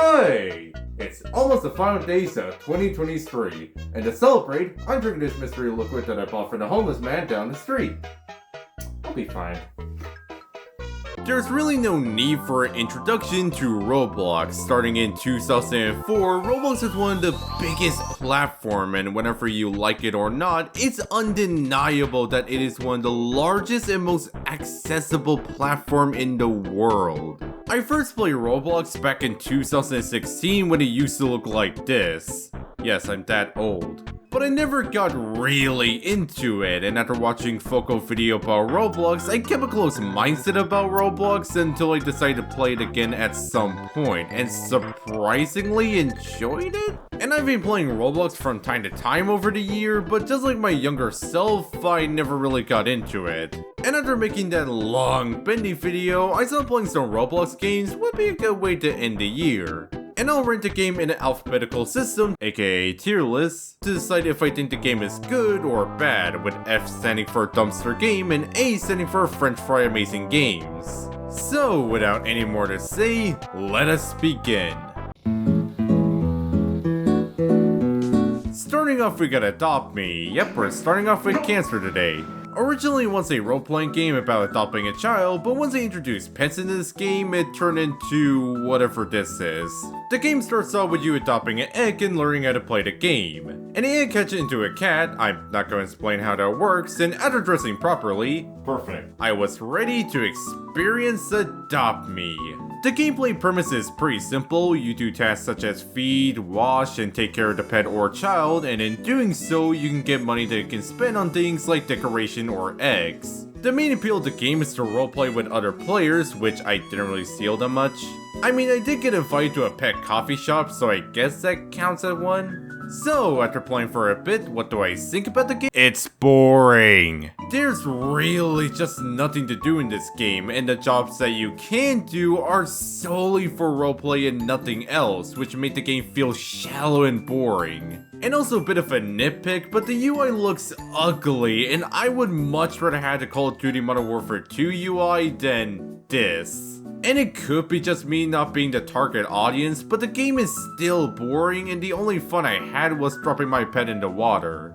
Hey! It's almost the final days of 2023, and to celebrate, I'm drinking this mystery liquid that I bought from the homeless man down the street. I'll be fine. There's really no need for an introduction to Roblox. Starting in 2004, Roblox is one of the biggest platforms, and whenever you like it or not, it's undeniable that it is one of the largest and most accessible platform in the world. I first played Roblox back in 2016 when it used to look like this. Yes, I'm that old. But I never got really into it, and after watching Foco video about Roblox, I kept a close mindset about Roblox until I decided to play it again at some point, and surprisingly enjoyed it? And I've been playing Roblox from time to time over the year, but just like my younger self, I never really got into it. And after making that long bendy video, I thought playing some Roblox games would be a good way to end the year. And I'll rank the game in an alphabetical system, aka tier list, to decide if I think the game is good or bad, with F standing for dumpster game and A standing for French fry amazing games. So without any more to say, let us begin. Starting off, we got Adopt Me. Yep, we're starting off with cancer today. Originally once a role-playing game about adopting a child, but once they introduced pets into this game, it turned into whatever this is. The game starts off with you adopting an egg and learning how to play the game. And the egg hatches into a cat. I'm not going to explain how that works, and after dressing properly, perfect, I was ready to experience Adopt Me. The gameplay premise is pretty simple. You do tasks such as feed, wash, and take care of the pet or child, and in doing so, you can get money that you can spend on things like decoration or eggs. The main appeal of the game is to roleplay with other players, which I didn't really see all that much. I mean, I did get invited to a pet coffee shop, so I guess that counts as one. So, after playing for a bit, what do I think about the game? It's boring. There's really just nothing to do in this game, and the jobs that you can do are solely for roleplay and nothing else, which make the game feel shallow and boring. And also a bit of a nitpick, but the UI looks ugly, and I would much rather have the Call of Duty Modern Warfare 2 UI than this. And it could be just me not being the target audience, but the game is still boring and the only fun I had was dropping my pet in the water.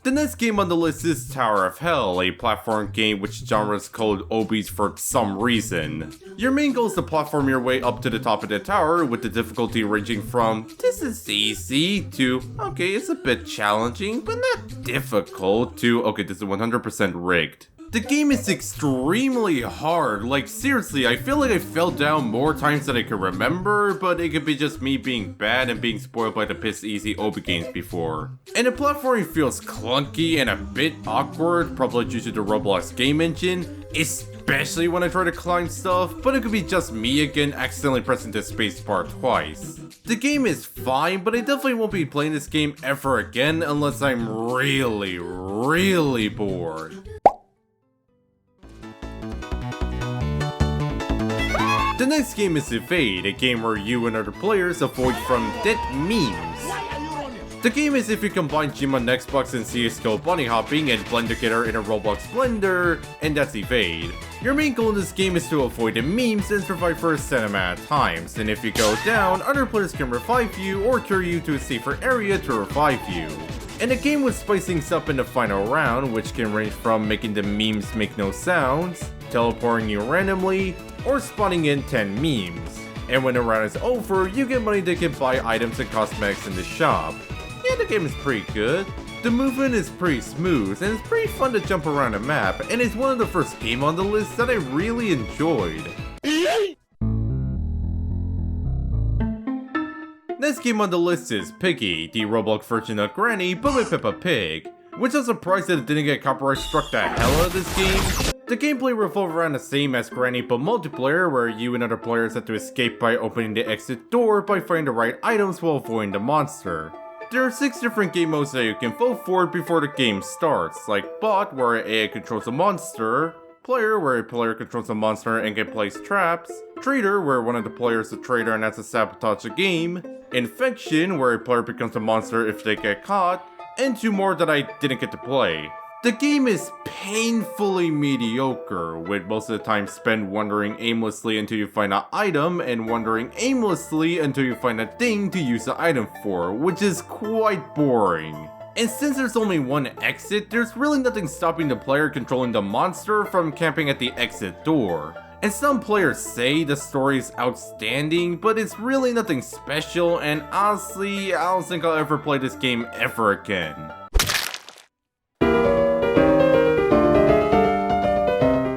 The next game on the list is Tower of Hell, a platform game which genre is called obese for some reason. Your main goal is to platform your way up to the top of the tower, with the difficulty ranging from "this is easy" to "okay, it's a bit challenging, but not difficult" to "okay, this is 100% rigged." The game is extremely hard, like seriously, I feel like I fell down more times than I can remember, but it could be just me being bad and being spoiled by the piss easy Obi games before. And the platforming feels clunky and a bit awkward, probably due to the Roblox game engine, especially when I try to climb stuff, but it could be just me again accidentally pressing the spacebar twice. The game is fine, but I definitely won't be playing this game ever again unless I'm really bored. The next game is Evade, a game where you and other players avoid from dead memes. The game is if you combine Gym on Xbox and CSGO bunny hopping and blend together in a Roblox blender, and that's Evade. Your main goal in this game is to avoid the memes and survive for a set amount of times, and if you go down, other players can revive you or carry you to a safer area to revive you. And the game will spice things up in the final round, which can range from making the memes make no sounds, teleporting you randomly, or spawning in 10 memes. And when the round is over, you get money that can buy items and cosmetics in the shop. Yeah, the game is pretty good. The movement is pretty smooth, and it's pretty fun to jump around the map, and it's one of the first games on the list that I really enjoyed. Next game on the list is Piggy, the Roblox version of Granny, but with Peppa Pig. Which I'm surprised that it didn't get copyright struck the hell out of this game. The gameplay revolves around the same as Granny but multiplayer, where you and other players have to escape by opening the exit door by finding the right items while avoiding the monster. There are 6 different game modes that you can vote for before the game starts, like Bot, where AI controls a monster, Player, where a player controls a monster and can place traps, Traitor, where one of the players is a traitor and has to sabotage the game, Infection, where a player becomes a monster if they get caught, and 2 more that I didn't get to play. The game is painfully mediocre, with most of the time spent wandering aimlessly until you find an item and wandering aimlessly until you find a thing to use the item for, which is quite boring. And since there's only one exit, there's really nothing stopping the player controlling the monster from camping at the exit door. And some players say the story is outstanding, but it's really nothing special, and honestly, I don't think I'll ever play this game ever again.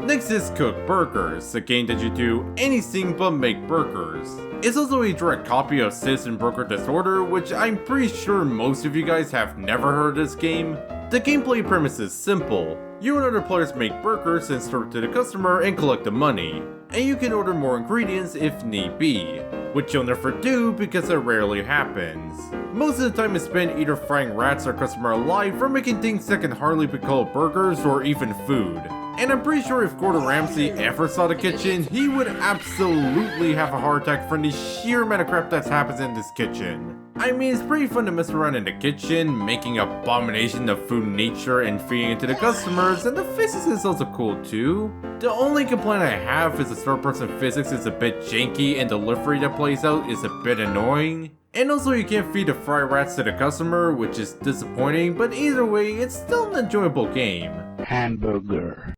Next is Cook Burgers, a game that you do anything but make burgers. It's also a direct copy of Citizen Burger Disorder, which I'm pretty sure most of you guys have never heard of this game. The gameplay premise is simple. You and other players make burgers and serve to the customer and collect the money. And you can order more ingredients if need be, which you'll never do because it rarely happens. Most of the time is spent either frying rats or customer alive or making things that can hardly be called burgers or even food. And I'm pretty sure if Gordon Ramsay ever saw the kitchen, he would absolutely have a heart attack from the sheer amount of crap that happens in this kitchen. I mean, it's pretty fun to mess around in the kitchen, making abomination of food nature and feeding it to the customers, and the physics is also cool too. The only complaint I have is the third-person physics is a bit janky and the delivery that plays out is a bit annoying. And also you can't feed the fry rats to the customer, which is disappointing, but either way, it's still an enjoyable game. Hamburger.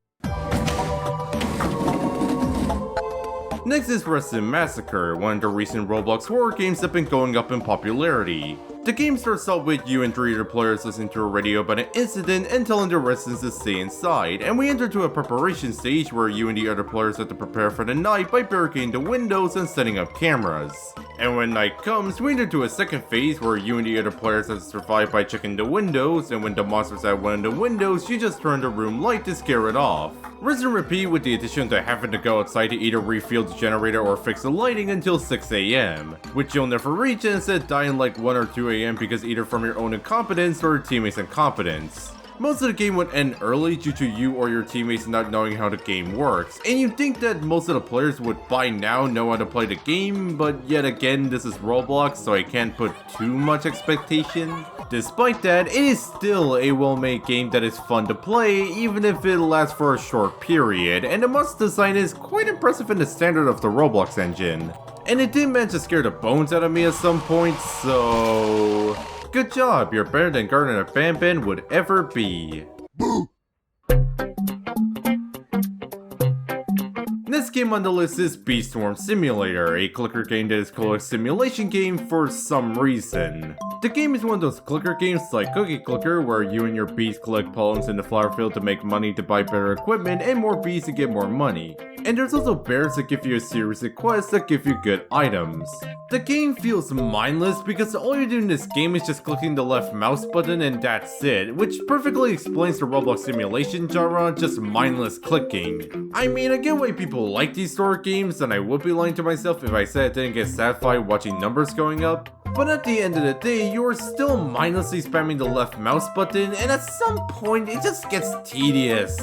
Next is Resident Massacre, one of the recent Roblox horror games that have been going up in popularity. The game starts out with you and 3 other players listening to a radio about an incident and telling the residents to stay inside, and we enter to a preparation stage where you and the other players have to prepare for the night by barricading the windows and setting up cameras. And when night comes, we enter to a second phase where you and the other players have to survive by checking the windows, and when the monster's at one of the windows, you just turn the room light to scare it off. Rinse and repeat with the addition to having to go outside to either refuel the generator or fix the lighting until 6 AM, which you'll never reach and instead die in like 1 or 2 AM because either from your own incompetence or your teammates' incompetence. Most of the game would end early due to you or your teammates not knowing how the game works, and you'd think that most of the players would by now know how to play the game, but yet again this is Roblox so I can't put too much expectation. Despite that, it is still a well-made game that is fun to play even if it lasts for a short period, and the monster design is quite impressive in the standard of the Roblox engine. And it did manage to scare the bones out of me at some point, so... good job, you're better than Garden of Banban would ever be. Next game on the list is Beestorm Simulator, a clicker game that is called a simulation game for some reason. The game is one of those clicker games like Cookie Clicker where you and your bees collect pollens in the flower field to make money to buy better equipment and more bees to get more money. And there's also bears that give you a series of quests that give you good items. The game feels mindless because all you do in this game is just clicking the left mouse button and that's it, which perfectly explains the Roblox simulation genre, just mindless clicking. I mean, I get why people like these sort of games, and I would be lying to myself if I said I didn't get satisfied watching numbers going up. But at the end of the day, you are still mindlessly spamming the left mouse button, and at some point it just gets tedious.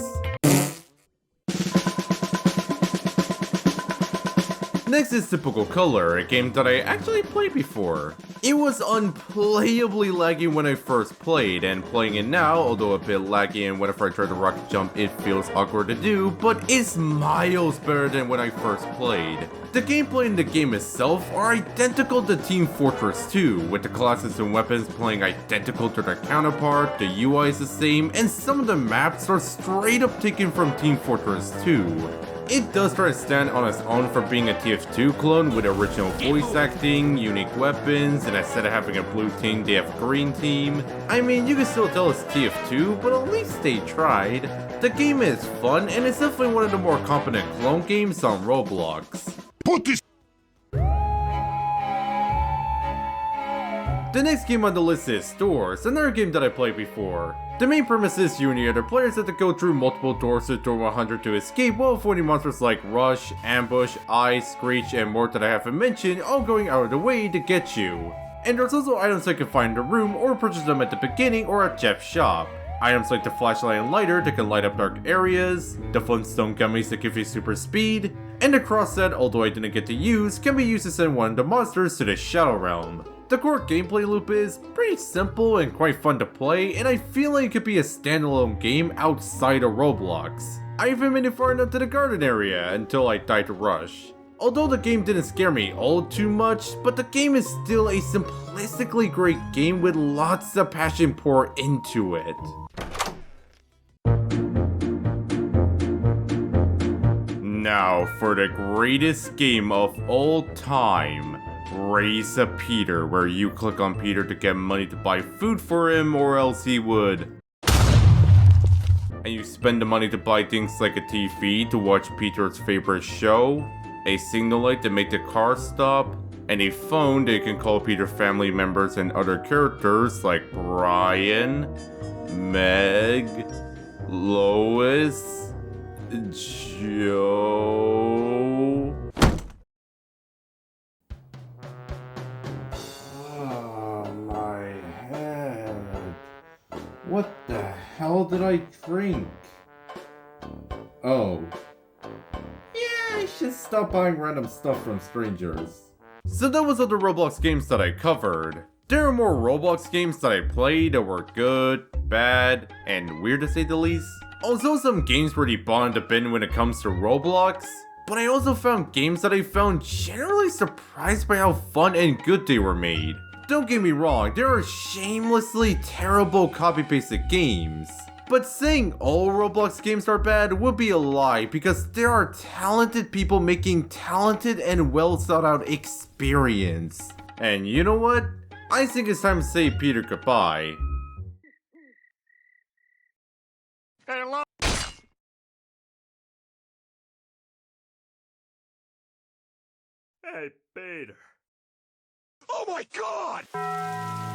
Next is Typical Color, a game that I actually played before. It was unplayably laggy when I first played, and playing it now, although a bit laggy and whenever I try to rocket jump it feels awkward to do, but it's miles better than when I first played. The gameplay in the game itself are identical to Team Fortress 2, with the classes and weapons playing identical to their counterpart, the UI is the same, and some of the maps are straight up taken from Team Fortress 2. It does try to stand on its own for being a TF2 clone with original voice acting, unique weapons, and instead of having a blue team, they have a green team. I mean, you can still tell it's TF2, but at least they tried. The game is fun, and it's definitely one of the more competent clone games on Roblox. Put this. The next game on the list is Doors, another game that I played before. The main premise is you and the other players have to go through multiple doors to door 100 to escape while avoiding monsters like Rush, Ambush, Ice, Screech, and more that I haven't mentioned, all going out of the way to get you. And there's also items I can find in the room or purchase them at the beginning or at Jeff's shop. Items like the flashlight and lighter that can light up dark areas, the Flintstone gummies that give you super speed, and the cross set, although I didn't get to use, can be used to send one of the monsters to the Shadow Realm. The core gameplay loop is pretty simple and quite fun to play, and I feel like it could be a standalone game outside of Roblox. I even made it far enough to the garden area until I died to Rush. Although the game didn't scare me all too much, but the game is still a simplistically great game with lots of passion poured into it. Now for the greatest game of all time, Raise a Peter, where you click on Peter to get money to buy food for him or else he would. And you spend the money to buy things like a TV to watch Peter's favorite show, a signal light to make the car stop, and a phone that you can call Peter family members and other characters like Brian, Meg, Lois, Joe. Oh, my head. What the hell did I drink? Oh. Yeah, I should stop buying random stuff from strangers. So that was all the Roblox games that I covered. There are more Roblox games that I played that were good, bad, and weird to say the least. Also some games were bottom the bin when it comes to Roblox, but I also found games that I found generally surprised by how fun and good they were made. Don't get me wrong, there are shamelessly terrible copy-pasted games. But saying all Roblox games are bad would be a lie because there are talented people making talented and well thought out experience. And you know what? I think it's time to say Peter goodbye. Hello. Hey, Peter. Oh my God!